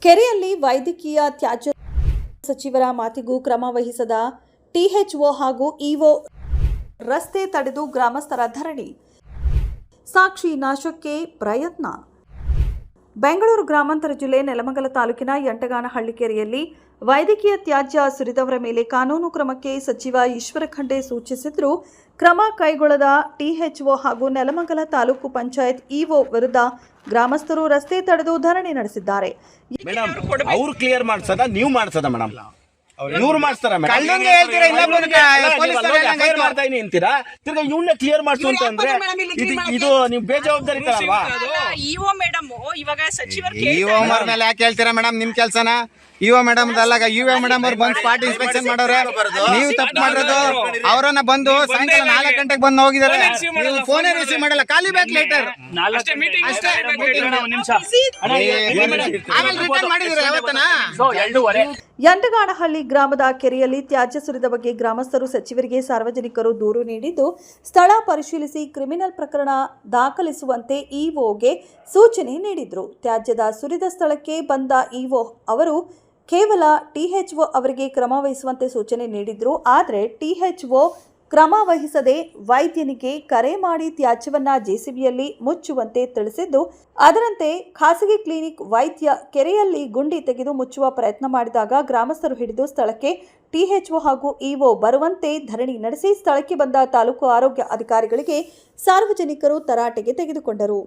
ಕೆರೆಯಲ್ಲಿ ವೈದ್ಯಕೀಯ ತ್ಯಾಜ್ಯ ಸಚಿವರ ಮಾತಿಗೂ ಕ್ರಮ ವಹಿಸದ ಟಿಎಚ್ಒ ಹಾಗೂ ಇಒ ರಸ್ತೆ ತಡೆದು ಗ್ರಾಮಸ್ಥರ ಧರಣಿ. ಸಾಕ್ಷಿ ನಾಶಕ್ಕೆ ಪ್ರಯತ್ನ. ಬೆಂಗಳೂರು ಗ್ರಾಮಾಂತರ ಜಿಲ್ಲೆ ನೆಲಮಂಗಲ ತಾಲೂಕಿನ ಯಂಟಗಾನಹಳ್ಳಿ ಕೆರೆಯಲ್ಲಿ ವೈದ್ಯಕೀಯ ತ್ಯಾಜ್ಯ ಸುರಿದವರ ಮೇಲೆ ಕಾನೂನು ಕ್ರಮಕ್ಕೆ ಸಚಿವ ಈಶ್ವರ ಖಂಡ್ರೆ ಸೂಚಿಸಿದರೂ ಕ್ರಮ ಕೈಗೊಳ್ಳದ ಟಿಎಚ್ಒ ಹಾಗೂ ನೆಲಮಂಗಲ ತಾಲೂಕು ಪಂಚಾಯತ್ ಇಒ ವಿರುದ್ಧ ಗ್ರಾಮಸ್ಥರು ರಸ್ತೆ ತಡೆದು ಧರಣಿ ನಡೆಸಿದ್ದಾರೆ. ಅವರು ಕ್ಲಿಯರ್ ಮಾಡ್ಸದ ನೀವು ಮಾಡ್ಸದ ಮೇಡಮ್? ಇವ್ರು ಮಾಡ್ತಾರ ಅಂತೀರಾ? ತಿರ್ಗಾ ಇವನ್ನ ಕ್ಲಿಯರ್ ಮಾಡ್ಸು ಅಂತ ಅಂದ್ರೆ ಇದು ನೀವು ಬೇಜವಾಬ್ದಾರಿ ಅಲ್ವಾ? ಇಒ ಮೇಡಮ್ ಇವಾಗ ಸಚಿವರು ಇಒ ಮೇಲೆ ಯಾಕೆ ಹೇಳ್ತೀರಾ ಮೇಡಮ್? ನಿಮ್ ಕೆಲ್ಸನ ಇಒ ಮೇಡಮ್ ಅಲ್ಲಾಗ ಇಒ ಮೇಡಮ್ ಅವ್ರು ಬಂದು ಸ್ಪಾಟ್ ಇನ್ಸ್ಪೆಕ್ಷನ್ ಮಾಡೋರೆ. ನೀವು ತಪ್ಪು ಮಾಡಿರೋದು. ಅವರನ್ನ ಬಂದು ಸಾಯಂಕಾಲ 4 ಗಂಟೆಗೆ ಬಂದು ಹೋಗಿದ್ದಾರೆ. ನೀವು ಫೋನೇ ರಿಸೀವ್ ಮಾಡಲ್ಲ. ಖಾಲಿ ಬ್ಯಾಕ್ ಲೆಟರ್ ಯಂಟಗಾನಹಳ್ಳಿ ಗ್ರಾಮದ ಕೆರೆಯಲ್ಲಿ ತ್ಯಾಜ್ಯ ಸುರಿದ ಬಗ್ಗೆ ಗ್ರಾಮಸ್ಥರು ಸಚಿವರಿಗೆ ಸಾರ್ವಜನಿಕರು ದೂರು ನೀಡಿದ್ದು, ಸ್ಥಳ ಪರಿಶೀಲಿಸಿ ಕ್ರಿಮಿನಲ್ ಪ್ರಕರಣ ದಾಖಲಿಸುವಂತೆ ಇಒಗೆ ಸೂಚನೆ ನೀಡಿದ್ರು. ತ್ಯಾಜ್ಯದ ಸುರಿದ ಸ್ಥಳಕ್ಕೆ ಬಂದ ಇಒ ಅವರು ಕೇವಲ ಟಿಎಚ್ಒ ಅವರಿಗೆ ಕ್ರಮ ವಹಿಸುವಂತೆ ಸೂಚನೆ ನೀಡಿದ್ರು. ಆದರೆ ಟಿಎಚ್ಒ ಕ್ರಮ ವಹಿಸದೆ ವೈದ್ಯನಿಗೆ ಕರೆ ಮಾಡಿ ತ್ಯಾಜ್ಯವನ್ನ ಜೆಸಿಬಿಯಲ್ಲಿ ಮುಚ್ಚುವಂತೆ ತಿಳಿಸಿದ್ದು, ಅದರಂತೆ ಖಾಸಗಿ ಕ್ಲಿನಿಕ್ ವೈದ್ಯ ಕೆರೆಯಲ್ಲಿ ಗುಂಡಿ ತೆಗೆದು ಮುಚ್ಚುವ ಪ್ರಯತ್ನ ಮಾಡಿದಾಗ ಗ್ರಾಮಸ್ಥರು ಹಿಡಿದು ಸ್ಥಳಕ್ಕೆ ಟಿಎಚ್ಒ ಹಾಗೂ ಇಒ ಬರುವಂತೆ ಧರಣಿ ನಡೆಸಿ ಸ್ಥಳಕ್ಕೆ ಬಂದ ತಾಲೂಕು ಆರೋಗ್ಯ ಅಧಿಕಾರಿಗಳಿಗೆ ಸಾರ್ವಜನಿಕರು ತರಾಟೆಗೆ ತೆಗೆದುಕೊಂಡರು.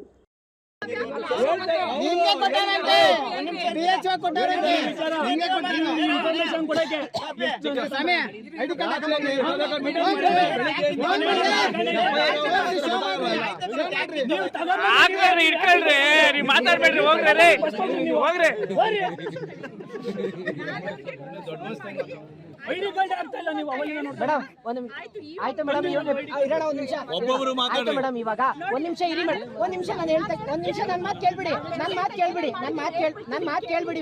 ಮಾತಾಡ್ಬೇಡ್ರಿ, ಹೋಗ್ರಿ ಹೋಗ್ರಿ. ಆಯ್ತು ಮೇಡಮ್, ಇವಾಗ ಒಂದ್ ನಿಮಿಷ ಇರಿ ಮೇಡಮ್. ಒಂದ್ ನಿಮಿಷ ನಾನು ಹೇಳ್ತಾ ನನ್ನ ಮಾತು ಕೇಳ್ಬಿಡಿ.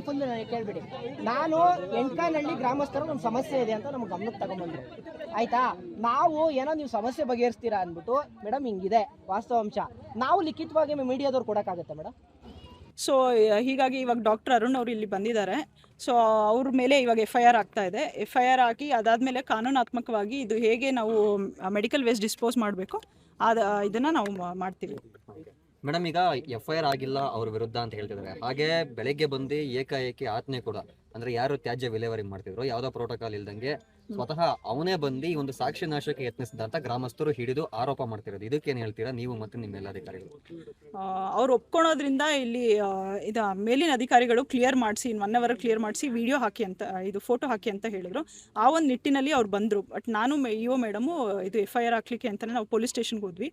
ಫುಲ್ ಕೇಳ್ಬಿಡಿ. ನಾನು ಯಂಟಗಾನಹಳ್ಳಿ ಗ್ರಾಮಸ್ಥರು ಒಂದು ಸಮಸ್ಯೆ ಇದೆ ಅಂತ ನಮ್ಗೆ ಗಮನಕ್ಕೆ ತಗೊಂಡ್ಬಂದ್ರು. ಆಯ್ತಾ? ನಾವು ಏನೋ ನೀವು ಸಮಸ್ಯೆ ಬಗೆಹರಿಸ್ತೀರಾ ಅಂದ್ಬಿಟ್ಟು ಮೇಡಮ್ ಹಿಂಗಿದೆ ವಾಸ್ತವಾಂಶ. ನಾವು ಲಿಖಿತವಾಗಿ ಮೀಡಿಯಾದವ್ರು ಕೊಡೋಕ್ಕಾಗತ್ತೆ ಮೇಡಮ್? ಸೊ ಹೀಗಾಗಿ ಇವಾಗ ಡಾಕ್ಟರ್ ಅರುಣ್ ಅವರು ಇಲ್ಲಿ ಬಂದಿದ್ದಾರೆ. ಸೊ ಅವ್ರ ಮೇಲೆ ಇವಾಗ FIR ಆಗ್ತಾ ಇದೆ. FIR ಹಾಕಿ ಅದಾದಮೇಲೆ ಕಾನೂನಾತ್ಮಕವಾಗಿ ಇದು ಹೇಗೆ ನಾವು ಮೆಡಿಕಲ್ ವೇಸ್ಟ್ ಡಿಸ್ಪೋಸ್ ಮಾಡಬೇಕು ಇದನ್ನು ನಾವು ಮಾಡ್ತೀವಿ. ಮೇಡಮ್, ಈಗ FIR ಆಗಿಲ್ಲ ಅವ್ರ ವಿರುದ್ಧ ಅಂತ ಹೇಳ್ತಿದ್ದಾರೆ. ಹಾಗೆ ಬೆಳಗ್ಗೆ ಬಂದು ಏಕಾಏಕಿ ಆತನೇ ಕೂಡ ಅಂದ್ರೆ ಯಾರು ತ್ಯಾಜ್ಯ ವಿಲೇವಾರಿ ಮಾಡ್ತಿದ್ರು ಯಾವುದೋ ಪ್ರೋಟೋಕಾಲ್ ಇಲ್ದಂಗೆ ಸ್ವತಃ ಅವನೇ ಬಂದು ಈ ಒಂದು ಸಾಕ್ಷಿ ನಾಶಕ್ಕೆ ಯತ್ನಿಸಿದ ಅಂತ ಗ್ರಾಮಸ್ಥರು ಹಿಡಿದು ಆರೋಪ ಮಾಡ್ತಿರೋದು. ಇದಕ್ಕೇನು ಹೇಳ್ತೀರಾ ನೀವು ಮತ್ತೆ ನಿಮ್ಮ ಮೇಲಧಿಕಾರಿಗಳು? ಅವ್ರು ಒಪ್ಕೊಳೋದ್ರಿಂದ ಇಲ್ಲಿ ಮೇಲಿನ ಅಧಿಕಾರಿಗಳು ಕ್ಲಿಯರ್ ಮಾಡಿಸಿ 1 ಅವರ್ ಕ್ಲಿಯರ್ ಮಾಡಿಸಿ ವಿಡಿಯೋ ಹಾಕಿ ಅಂತ ಇದು ಫೋಟೋ ಹಾಕಿ ಅಂತ ಹೇಳಿದ್ರು. ಆ ಒಂದು ನಿಟ್ಟಿನಲ್ಲಿ ಅವ್ರು ಬಂದರು. ಬಟ್ ನಾನು ಇಒ ಮೇಡಮು ಇದು FIR ಹಾಕ್ಲಿಕ್ಕೆ ಅಂತಲೇ ನಾವು ಪೊಲೀಸ್ ಸ್ಟೇಷನ್ಗೆ ಹೋದ್ವಿ.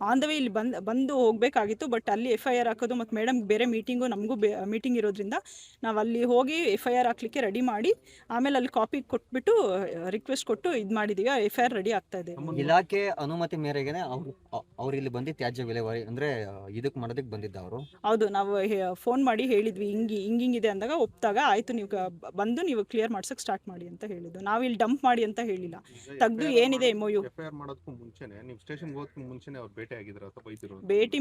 ಆನ್ ದ ವೇ ಇಲ್ಲಿ ಬಂದು ಹೋಗಬೇಕಾಗಿತ್ತು. ಬಟ್ ಅಲ್ಲಿ FIR ಹಾಕೋದು ಮತ್ತು ಮೇಡಮ್ ಬೇರೆ ಮೀಟಿಂಗು ನಮಗೂ ಮೀಟಿಂಗ್ ಇರೋದ್ರಿಂದ ನಾವು ಅಲ್ಲಿ ಹೋಗಿ FIR ಹಾಕ್ಲಿಕ್ಕೆ ರೆಡಿ ಮಾಡಿ ಆಮೇಲೆ ಅಲ್ಲಿ ಕಾಪಿ ಕೊಟ್ಬಿಟ್ಟು ರಿಕ್ವೆಸ್ಟ್ ಕೊಟ್ಟು ಇದು ಮಾಡಿದೀವಿ. FIR ರೆಡಿ ಆಗ್ತಾ ಇದೆ. ಇಲಾಖೆ ಅನುಮತಿ ಮೇರೆಗೆ ಅವ್ರು ಇಲ್ಲಿ ಬಂದು ತ್ಯಾಜ್ಯ ವಿಲೇವಾರಿ ಅಂದ್ರೆ ಇದಕ್ಕೆ ಮಾಡೋದಕ್ಕೆ ಬಂದಿದ್ದವರು. ಹೌದು, ನಾವು ಫೋನ್ ಮಾಡಿ ಹೇಳಿದ್ವಿ ಹಿಂಗಿದೆ ಅಂದಾಗ ಒಪ್ಪಿದಾಗ ಆಯ್ತು ನೀವು ಬಂದು ನೀವು ಕ್ಲಿಯರ್ ಮಾಡ್ಸಕ್ಕೆ ಸ್ಟಾರ್ಟ್ ಮಾಡಿ ಅಂತ ಹೇಳಿದ್ದು. ನಾವು ಇಲ್ಲಿ ಡಂಪ್ ಮಾಡಿ ಅಂತ ಹೇಳಿಲ್ಲ. ತೆಗ್ದು ಏನಿದೆ MOU ಭೇಟಿ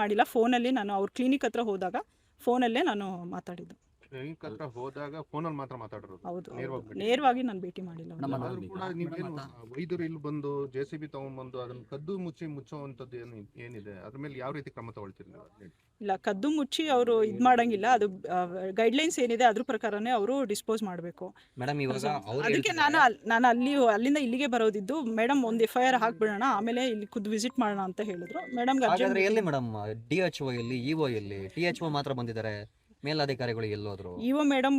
ಮಾಡಿಲ್ಲ. ಫೋನಲ್ಲಿ ನಾನು ಅವ್ರ ಕ್ಲಿನಿಕ್ ಹತ್ರ ಹೋದಾಗ ಫೋನಲ್ಲೇ ನಾನು ಮಾತಾಡಿದ್ದು. ಹೌದು, ನೇರವಾಗಿ ನಾನು ಭೇಟಿ ಮಾಡಿಲ್ಲ. ವೈದ್ಯರು ಇಲ್ಲಿ ಬಂದು JCB ತಗೊಂಡ್ಬಂದು ಅದನ್ನ ಕದ್ದು ಮುಚ್ಚುವಂತದ್ದು ಏನಿದೆ, ಅದ್ರ ಮೇಲೆ ಯಾವ ರೀತಿ ಕ್ರಮ ತಗೊಳ್ತೀರಿ? ಇಲ್ಲ, ಕದ್ದು ಮುಚ್ಚಿ ಅವರು ಇದು ಮಾಡಂಗಿಲ್ಲ. ಅದು ಗೈಡ್ಲೈನ್ಸ್ ಏನಿದೆ ಅದ್ರ ಪ್ರಕಾರನೇ ಅವರು ಡಿಸ್ಪೋಸ್ ಮಾಡಬೇಕು. ಅದಕ್ಕೆ ನಾನು ಅಲ್ಲಿಂದ ಇಲ್ಲಿಗೆ ಬರೋದಿದ್ದು. ಮೇಡಮ್ ಒಂದು FIR ಹಾಕ್ಬಿಡೋಣ, ಆಮೇಲೆ ಇಲ್ಲಿ ಖುದ್ದು ವಿಸಿಟ್ ಮಾಡೋಣ ಅಂತ ಹೇಳಿದ್ರು. ಮೇಡಮ್ ಎಲ್ಲಿ ಮೇಡಮ್ DHO ಎಲ್ಲಿ, ಇಒ ಎಲ್ಲಿ? THO ಮಾತ್ರ ಬಂದಿದ್ದಾರೆ, ಮೇಲಧಿಕಾರಿಗಳು ಎಲ್ಲೋದ್ರು? ಇಒ ಮೇಡಮ್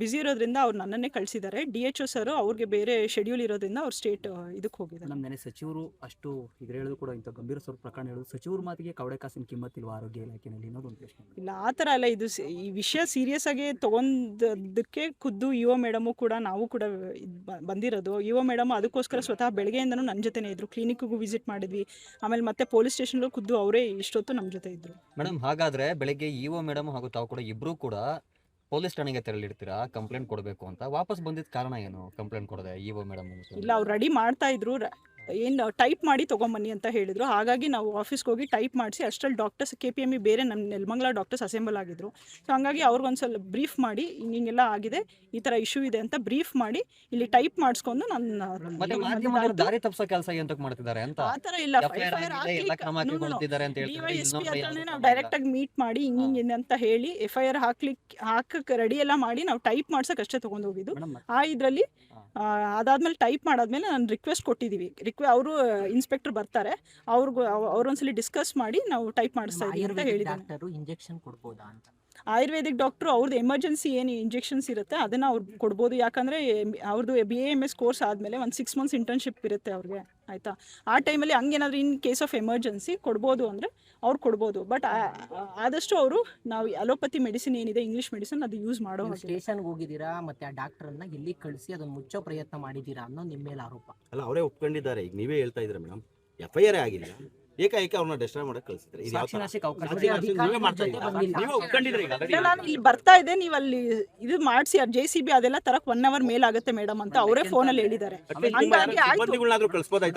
ಬಿಸಿ ಇರೋದ್ರಿಂದ ಅವ್ರು ನನ್ನನ್ನೇ ಕಳಿಸಿದ್ದಾರೆ. DHO ಸರ್ ಅವ್ರಿಗೆ ಬೇರೆ ಶೆಡ್ಯೂಲ್ ಇರೋದ್ರಿಂದ ಅವ್ರು ಸ್ಟೇಟ್ ಇದಕ್ಕೆ ಹೋಗಿದ್ದಾರೆ. ನಮ್ಮನೆ ಸಚಿವರು ಅಷ್ಟು ಇದ್ರ ಹೇಳೋದು ಕೂಡ ಇಂಥ ಗಂಭೀರ ಸ್ವರೂಪ ಪ್ರಕರಣ ಹೇಳೋದು ಸಚಿವರ ಮಾತಿಗೆ ಕವಡೆ ಕಾಸಿನ ಕಿಮ್ಮತ್ತಿಲ್ವಾ ಆರೋಗ್ಯ ಇಲಾಖೆಯಲ್ಲಿ ಅನ್ನೋದು ಒಂದು ಪ್ರಶ್ನೆ. ಇಲ್ಲ, ಆ ಥರ ಅಲ್ಲ. ಇದು ಈ ವಿಷಯ ಸೀರಿಯಸ್ ಆಗಿ ತೊಗೊಂಡದಕ್ಕೆ ಖುದ್ದು ಇಒ ಮೇಡಮು ಕೂಡ ನಾವು ಕೂಡ ಬಂದಿರೋದು. ಇಒ ಮೇಡಮ್ ಅದಕ್ಕೋಸ್ಕರ ಸ್ವತಃ ಬೆಳಗ್ಗೆಯಿಂದನೂ ನನ್ನ ಜೊತೆನೇ ಇದ್ರು. ಕ್ಲಿನಿಕ್ಗೂ ವಿಸಿಟ್ ಮಾಡಿದ್ವಿ. ಆಮೇಲೆ ಮತ್ತೆ ಪೊಲೀಸ್ ಸ್ಟೇಷನ್ಗೂ ಖುದ್ದು ಅವರೇ ಇಷ್ಟೊತ್ತು ನಮ್ಮ ಜೊತೆ ಇದ್ರು. ಮೇಡಮ್, ಹಾಗಾದ್ರೆ ಬೆಳಗ್ಗೆ ಇಒ ಮೇಡಮ್ ಹಾಗೂ ತಾವು ಕೂಡ ಇಬ್ರು ಕೂಡ ಪೊಲೀಸ್ ಠಾಣೆಗೆ ತೆರಳಿರ್ತೀರಾ ಕಂಪ್ಲೇಂಟ್ ಕೊಡಬೇಕು ಅಂತ. ವಾಪಸ್ ಬಂದಿದ್ದ ಕಾರಣ ಏನು ಕಂಪ್ಲೇಂಟ್ ಕೊಡದೆ ಇಒ ಮೇಡಮ್? ಇಲ್ಲ, ಅವ್ರು ರೆಡಿ ಮಾಡ್ತಾ ಇದ್ರು. ಏನು ಟೈಪ್ ಮಾಡಿ ತೊಗೊಂಬನ್ನಿ ಅಂತ ಹೇಳಿದರು. ಹಾಗಾಗಿ ನಾವು ಆಫೀಸ್ಗೆ ಹೋಗಿ ಟೈಪ್ ಮಾಡಿಸಿ ಅಷ್ಟರಲ್ಲಿ ಡಾಕ್ಟರ್ಸ್ KPME ಬೇರೆ ನಮ್ಮ ನೆಲಮಂಗಲ ಡಾಕ್ಟರ್ಸ್ ಅಸೆಂಬಲ್ ಆಗಿದ್ದರು. ಸೊ ಹಂಗಾಗಿ ಅವ್ರಿಗೊಂದ್ಸಲ ಬ್ರೀಫ್ ಮಾಡಿ ಹಿಂಗೆಲ್ಲ ಆಗಿದೆ, ಈ ಥರ ಇಶ್ಯೂ ಇದೆ ಅಂತ ಬ್ರೀಫ್ ಮಾಡಿ ಇಲ್ಲಿ ಟೈಪ್ ಮಾಡಿಸ್ಕೊಂಡು ಮತ್ತೆ ಮಾಧ್ಯಮದವರು ದಾರಿ ತಪ್ಪಿಸೋ ಕೆಲಸ ಎಂತಕ್ಕೆ ಮಾಡ್ತಿದ್ದಾರೆ ಅಂತ ಆ ಥರ ಇಲ್ಲ. ಎಲ್ಲ ಕ್ರಮ ಕೈಗೊಳ್ತಿದ್ದಾರೆ ಅಂತ ಹೇಳ್ತಾರೆ. DYSP ಹತ್ರನೇ ನಾವು ಡೈರೆಕ್ಟಾಗಿ ಮೀಟ್ ಮಾಡಿ ಹಿಂಗಿದೆ ಅಂತ ಹೇಳಿ FIR ಹಾಕಕ್ಕೆ ರೆಡಿ ಎಲ್ಲ ಮಾಡಿ ನಾವು ಟೈಪ್ ಮಾಡ್ಸಕ್ಕೆ ಅಷ್ಟೇ ತೊಗೊಂಡು ಹೋಗಿದ್ದು. ಆ ಇದರಲ್ಲಿ ಅದಾದ್ಮೇಲೆ ಟೈಪ್ ಮಾಡಾದ್ಮೇಲೆ ನಾನು ರಿಕ್ವೆಸ್ಟ್ ಕೊಟ್ಟಿದ್ದೀವಿ. ಅವರು ಇನ್ಸ್ಪೆಕ್ಟರ್ ಬರ್ತಾರೆ, ಅವ್ರೊಂದ್ಸಲಿ ಡಿಸ್ಕಸ್ ಮಾಡಿ ನಾವು ಟೈಪ್ ಮಾಡಿಸ್ತಾ ಇದ್ದೀವಿ ಅಂತ ಹೇಳಿದ್ದಾರೆ. ಇಂಜೆಕ್ಷನ್ ಕೊಡ್ಬೋದಾ ಅಂತ ಆಯುರ್ವೇದಿಕ್ ಡಾಕ್ಟ್ರು ಅವ್ರದ್ದು ಎಮರ್ಜೆನ್ಸಿ ಏನು ಇಂಜೆಕ್ಷನ್ಸ್ ಇರುತ್ತೆ ಅದನ್ನು ಅವ್ರು ಕೊಡ್ಬೋದು. ಯಾಕಂದರೆ ಅವ್ರದ್ದು BAMS ಕೋರ್ಸ್ ಆದಮೇಲೆ ಒಂದು 6 months ಇಂಟರ್ನ್ಶಿಪ್ ಇರುತ್ತೆ ಅವ್ರಿಗೆ, ಆಯಿತಾ. ಆ ಟೈಮಲ್ಲಿ ಹಂಗೇನಾದರೂ ಇನ್ ಕೇಸ್ ಆಫ್ ಎಮರ್ಜೆನ್ಸಿ ಕೊಡ್ಬೋದು ಅಂದರೆ ಅವ್ರು ಕೊಡ್ಬೋದು. ಬಟ್ ಆದಷ್ಟು ಅವರು ನಾವು ಅಲೋಪತಿ ಮೆಡಿಸಿನ್ ಏನಿದೆ, ಇಂಗ್ಲೀಷ್ ಮೆಡಿಸಿನ್ ಅದು ಯೂಸ್ ಮಾಡೋ. ಸ್ಟೇಷನ್ಗೆ ಹೋಗಿದ್ದೀರಾ ಮತ್ತೆ ಆ ಡಾಕ್ಟರ್ನ ಎಲ್ಲಿ ಕಳಿಸಿ ಅದನ್ನು ಮುಚ್ಚೋ ಪ್ರಯತ್ನ ಮಾಡಿದ್ದೀರಾ ಅನ್ನೋ ನಿಮ್ಮ ಮೇಲೆ ಆರೋಪ. ಅಲ್ಲ, ಅವರೇ ಒಪ್ಕೊಂಡಿದ್ದಾರೆ. ಈಗ ನೀವೇ ಹೇಳ್ತಾ ಇದ್ರೆ ಮೇಡಮ್, FIR ಆಗಿಲ್ಲ, ಏಕಾಏಕಿ ಅವ್ರನ್ನ ಡೆಸ್ಟ್ರಾಯ್ ಮಾಡಕ್ಕೆ ಕಳಿಸಿದ್ರೆ ನಾನು ಇಲ್ಲಿ ಬರ್ತಾ ಇದ್ದೆ, ನೀವು ಅಲ್ಲಿ ಇದು ಮಾಡಿಸಿ JCB ಅದೆಲ್ಲ ತರಕ್ 1 hour ಮೇಲಾಗುತ್ತೆ ಮೇಡಮ್ ಅಂತ ಅವರೇ ಫೋನಲ್ಲಿ ಹೇಳಿದ್ದಾರೆ.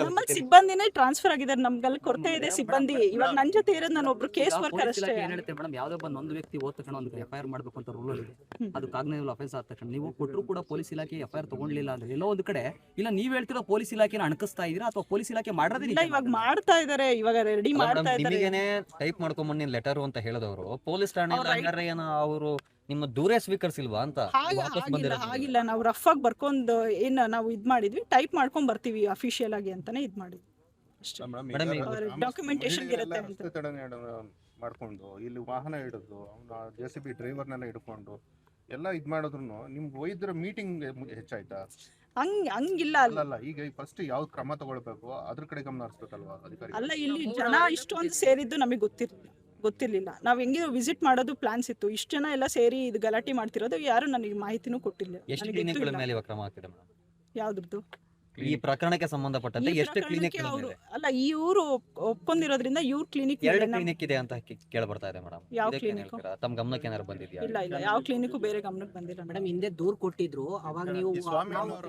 ನಮ್ಮಲ್ಲಿ ಸಿಬ್ಬಂದಿನೇ ಟ್ರಾನ್ಸ್ಫರ್ ಆಗಿದ್ದಾರೆ, ನಮ್ಗಲ್ಲಿ ಕೊರತೆ ಇದೆ ಸಿಬ್ಬಂದಿ. ಇವಾಗ ನನ್ನ ಜೊತೆ ಇರೋದು ನಾನು ಒಬ್ರು ಕೇಸ್ ವರ್ಕರ್ ಅಷ್ಟೇ. ಮೇಡಮ್ ಯಾವುದೇ ಒಂದು ವ್ಯಕ್ತಿ ಹೋದ ತಕ್ಷಣ ಒಂದು FIR ಮಾಡಬೇಕು ಅಂತ ರೂಲ್ ಇದೆ. ಅದು ಕಾಗ್ನಿಟಿವ್ ಅಫೆನ್ಸ್ ಆದ ತಕ್ಷಣ ನೀವು ಕೊಟ್ಟರು ಕೂಡ ಪೊಲೀಸ್ ಇಲಾಖೆ FIR ತಗೊಂಡ್ಲಿಲ್ಲ ಅಂದ್ರೆ ಎಲ್ಲೋ ಒಂದು ಕಡೆ ಇಲ್ಲ ನೀವು ಹೇಳ್ತಿರೋ ಪೊಲೀಸ್ ಇಲಾಖೆನ ಅಣಕಿಸ್ತಾ ಇದೀರಾ ಅಥವಾ ಪೊಲೀಸ್ ಇಲಾಖೆ ಮಾಡೋದಿಲ್ಲ. ಇವಾಗ ಮಾಡ್ತಾ ಇದ್ದಾರೆ, ಇವಾಗ ರೆಡಿ ಮಾಡ್ತಾ ಇದ್ದಾರೆ. ನಿಮಗೇನೆ ಟೈಪ್ ಮಾಡ್ಕೊಂಬನ್ನಿ ಲೆಟರ್ ಅಂತ ಹೇಳಿದವರು ಪೊಲೀಸ್ ಠಾಣೆ ಏನೋ ಅವರು ನಿಮ್ಮ ದೂರೇ ಸ್ವೀಕರಿಸಿಲ್ವಾ ಅಂತ ಆಗಿಲ್ಲ. ನಾವು ರಫ್ ಆಗಿ ಬರ್ಕೊಂಡು ಏನು ನಾವು ಇದು ಮಾಡಿದ್ವಿ, ಟೈಪ್ ಮಾಡ್ಕೊಂಡ್ ಬರ್ತೀವಿ ಅಫಿಷಿಯಲ್ ಆಗಿ ಅಂತಾನೆ ಇದು ಮಾಡಿದ್ವಿ ಅಷ್ಟೇ. ಡಾಕ್ಯುಮೆಂಟೇಶನ್ ಇರುತ್ತೆ ಅಂತ ಮಾಡ್ಕೊಂಡು ಇಲ್ಲಿ ವಾಹನ ಹಿಡಿದು ಅವನ JCB ಡ್ರೈವರ್ನೆಲ್ಲ ಹಿಡ್ಕೊಂಡು ಎಲ್ಲ ಇದ್ ಮಾಡಿದ್ರು ನಿಮ್ಗೆ ವೈದ್ಯರ ಮೀಟಿಂಗ್ ಹೆಚ್ಚಾಯ್ತಾ? ಹಂಗಿಲ್ಲ ಅಲ್ಲ, ಈಗ ಫಸ್ಟ್ ಯಾವ ಕ್ರಮ ತಗೊಳ್ಬೇಕು ಅದ್ರ ಕಡೆ ಗಮನ ಹರಿಸ್ಬೇಕಲ್ವಾ ಅಧಿಕಾರಿ? ಅಲ್ಲ, ಇಲ್ಲಿ ಜನ ಇಷ್ಟೊಂದು ಸೇರಿದ್ದು ನಮಗೆ ಗೊತ್ತಿರ್ಲಿಲ್ಲ. ನಾವು ಹೆಂಗಿದ್ರು ವಿಸಿಟ್ ಮಾಡೋದು ಪ್ಲಾನ್ಸ್ ಇತ್ತು. ಇಷ್ಟು ಜನ ಎಲ್ಲ ಸೇರಿ ಇದು ಗಲಾಟೆ ಮಾಡ್ತಿರೋದು ಯಾರು ನನಗೆ ಮಾಹಿತಿನೂ ಕೊಟ್ಟಿಲ್ಲ. ಎಷ್ಟು ಕ್ಲಿನಿಕ್ಗಳ ಮೇಲೆ ಕ್ರಮ ಆಗ್ತಿದೆ ಮೇಡಮ್? ಯಾವ್ದ್ರದ್ದು? ಈ ಪ್ರಕರಣಕ್ಕೆ ಸಂಬಂಧಪಟ್ಟಂತೆ ಎಷ್ಟು ಕ್ಲಿನಿಕ್? ಅಲ್ಲ, ಈ ಊರು ಒಪ್ಕೊಂಡಿರೋದ್ರಿಂದ ಇವ್ರ ಕ್ಲಿನಿಕ್ 2 ಕ್ಲಿನಿಕ್ ಇದೆ ಅಂತ ಕೇಳಿ ಬರ್ತಾ ಇದೆ ಮೇಡಮ್. ಯಾವ ಕ್ಲಿನಿಕ್? ತಮ್ಮ ಗಮನಕ್ಕೆ ಏನಾದ್ರು ಬಂದಿದ್ಯಾ? ಇಲ್ಲ, ಯಾವ ಕ್ಲಿನಿಕ್ ಬೇರೆ ಗಮನಕ್ಕೆ ಬಂದಿಲ್ಲ ಮೇಡಮ್. ಹಿಂದೆ ದೂರ್ ಕೊಟ್ಟಿದ್ರು, ಅವಾಗ ನೀವು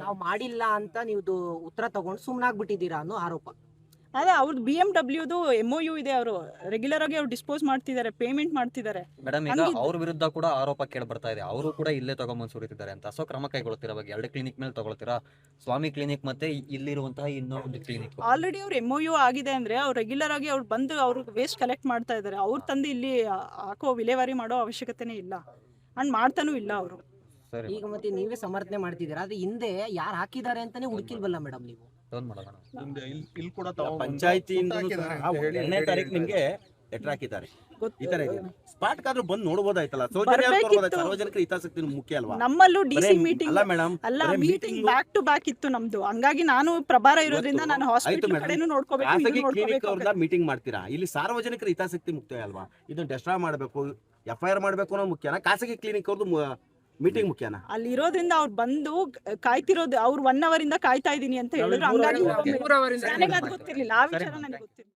ನಾವು ಮಾಡಿಲ್ಲ ಅಂತ ನೀವು ಉತ್ತರ ತಗೊಂಡು ಸುಮ್ಮನಾಗ್ಬಿಟ್ಟಿದ್ದೀರಾ ಅನ್ನೋ ಆರೋಪ. ಅದೇ ಅವ್ರದ್ದು BMW MOU ಇದೆ, ಅವರು ರೆಗ್ಯುಲರ್ ಆಗಿ ಅವ್ರು ಡಿಸ್ಪೋಸ್ ಮಾಡ್ತಿದ್ದಾರೆ, ಪೇಮೆಂಟ್ ಮಾಡ್ತಿದ್ದಾರೆ ಮೇಡಮ್. ಈಗ ಅವ್ರ ವಿರುದ್ಧ ಕೂಡ ಆರೋಪ ಕೇಳಿ ಬರ್ತಾ ಇದೆ, ಅವರು ಕೂಡ ಇಲ್ಲೇ ತಗೊಂಬಂದು ಸುರಿತಿದ್ದಾರೆ ಅಂತ. ಸೊ ಕ್ರಮ ಕೈಗೊಳ್ತೀರಾ? ಬಗ್ಗೆ 2 ಕ್ಲಿನಿಕ್ ಮೇಲೆ ತಗೊಳ್ತೀರಾ? ಸ್ವಾಮಿ ಕ್ಲಿನಿಕ್ ಮತ್ತೆ ಇಲ್ಲಿರುವಂತಹ ಇನ್ನೊಂದು ಕ್ಲಿನಿಕ್ ಆಲ್ರೆಡಿ ಅವ್ರ MOU ಆಗಿದೆ ಅಂದ್ರೆ ಅವ್ರು ರೆಗ್ಯುಲರ್ ಆಗಿ ಅವ್ರು ಬಂದು ಅವ್ರು ವೇಸ್ಟ್ ಕಲೆಕ್ಟ್ ಮಾಡ್ತಾ ಇದ್ದಾರೆ. ಅವ್ರು ತಂದು ಇಲ್ಲಿ ಹಾಕೋ ವಿಲೇವಾರಿ ಮಾಡೋ ಅವಶ್ಯಕತೆನೇ ಇಲ್ಲ, ಅಂಡ್ ಮಾಡ್ತಾನೂ ಇಲ್ಲ ಅವರು. ಈಗ ಮತ್ತೆ ನೀವೇ ಸಮರ್ಥನೆ ಮಾಡ್ತಿದ್ದೀರಾ, ಆದ್ರೆ ಹಿಂದೆ ಯಾರು ಹಾಕಿದ್ದಾರೆ ಅಂತಾನೆ ಹುಡುಕಿಲ್ವಲ್ಲ ಮೇಡಮ್ ನೀವು? ಪಂಚಾಯತಿಯಿಂದ 2ನೇ ತಾರೀಕು ನಿಮ್ಗೆ ಲೆಟರ್ ಹಾಕಿದ್ದಾರೆ. ಈ ತರ ಇದೆ, ಸ್ಪಾಟ್ ಕಾದ್ರೂ ಬಂದು ನೋಡಬಹುದಾಯ್ತಲ್ಲ. ಸಾರ್ವಜನಿಕರ ಹಿತಾಸಕ್ತಿ ಮುಖ್ಯ ಅಲ್ವಾ? ನಮ್ಮಲ್ಲೂ DC ಮೀಟಿಂಗ್ ಅಲ್ಲ ಮೇಡಮ್, ಅಲ್ಲ, ಮೀಟಿಂಗ್ ಬ್ಯಾಕ್ ಟು ಬ್ಯಾಕ್ ಇತ್ತು ನಮ್ದು. ಹಂಗಾಗಿ ನಾನು ಪ್ರಭಾರ ಇರೋದ್ರಿಂದ ನಾನು ಹಾಸ್ಪಿಟಲ್ ಕಡೆನೂ ನೋಡ್ಕೋಬೇಕು. ಮೀಟಿಂಗ್ ಮಾಡ್ತೀರಾ, ಇಲ್ಲಿ ಸಾರ್ವಜನಿಕರ ಹಿತಾಸಕ್ತಿ ಮುಖ್ಯ ಅಲ್ವಾ? ಇದನ್ನ ಡೆಸ್ಟ್ರಾಯ್ ಮಾಡಬೇಕು, FIR ಮಾಡಬೇಕು ಅನ್ನೋ ಮುಖ್ಯನಾ? ಖಾಸಗಿ ಕ್ಲಿನಿಕ್ ಅವ್ರದ್ದು ಮೀಟಿಂಗ್ ಮುಖ್ಯನಾ? ಅಲ್ಲಿ ಇರೋದ್ರಿಂದ ಅವ್ರು ಬಂದು ಕಾಯ್ತಿರೋದು, ಅವ್ರು 1 hour ಇಂದ ಕಾಯ್ತಾ ಇದೀನಿ ಅಂತ ಹೇಳಿದ್ರು. ಹಂಗಾಗಿ ನನಗೆ ಅದು ಗೊತ್ತಿರ್ಲಿಲ್ಲ, ಆ ವಿಚಾರ ನನಗೆ ಗೊತ್ತಿಲ್ಲ.